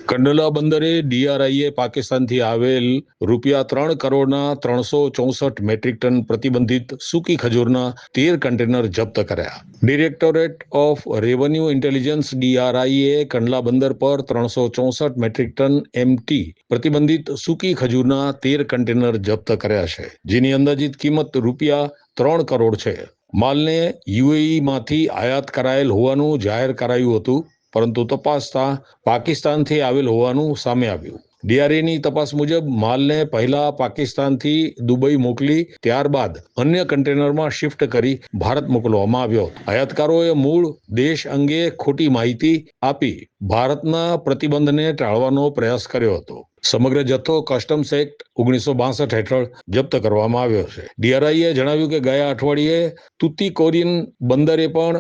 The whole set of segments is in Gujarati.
કંડલા બંદરે ડીઆરઆઈએ પાકિસ્તાનથી આવેલ ₹3 કરોડના 364 મેટ્રિક ટન પ્રતિબંધિત સૂકી ખજૂરના 13 કન્ટેનર જપ્ત કર્યા. ડિરેક્ટોરેટ ઓફ રેવન્યુ ઇન્ટેલિજન્સ ડીઆરઆઈએ કંડલા બંદર પર 364 મેટ્રિક ટન એમટી પ્રતિબંધિત સૂકી ખજૂરના 13 કન્ટેનર જપ્ત કર્યા છે, જેની અંદાજિત કિંમત ₹3 કરોડ છે. માલને યુએઈમાંથી આયાત કરાયેલ હોવાનું જાહેર કરાયું હતું, પરંતુ તપાસતા પાકિસ્તાનથી આવેલ હોવાનું સામે આવ્યું. ડીઆરઆઈની તપાસ મુજબ માલને પહેલા પાકિસ્તાનથી દુબઈ મોકલી ત્યારબાદ અન્ય કન્ટેનરમાં શિફ્ટ કરી ભારત મોકલવામાં આવ્યો. આયાતકારોએ મૂળ દેશ અંગે ખોટી માહિતી આપી ભારતના પ્રતિબંધને ટાળવાનો પ્રયાસ કર્યો હતો. સમગ્ર જથ્થો કસ્ટમ્સ એક્ટ 1962 હેઠળ જપ્ત કરવામાં આવ્યો છે. ડીઆરઆઈએ જણાવ્યું કે ગયા અઠવાડિયે તુતીકોરિન બંદરે પણ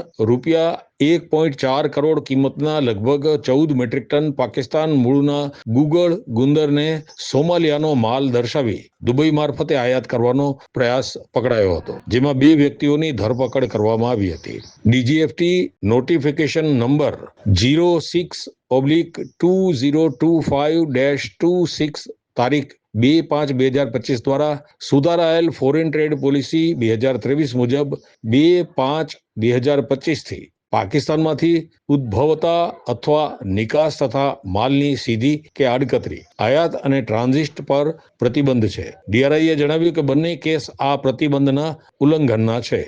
₹1.4 કરોડ કિંમતના લગભગ 14 મેટ્રિક ટન પાકિસ્તાન મૂળના ગુગળ ગુંદરને સોમાલિયાનો માલ દર્શાવી દુબઈ મારફતે આયાત કરવાનો પ્રયાસ પકડાયો હતો, જેમાં 2 વ્યક્તિઓની ધરપકડ કરવામાં આવી હતી. ડીજીએફટી નોટિફિકેશન નંબર 06/2025-26 તારીખ 2/5/2025 દ્વારા સુધારાયેલ ફોરેન ટ્રેડ પોલિસી 2023 મુજબ 2/5/2025 થી પાકિસ્તાનમાંથી ઉદ્ભવતા અથવા નિકાસ તથા માલની સીધી કે આડકતરી આયાત અને ટ્રાન્ઝિટ પર પ્રતિબંધ છે. ડીઆરઆઈએ જણાવ્યું કે બંને કેસ આ પ્રતિબંધના ઉલ્લંઘનના છે.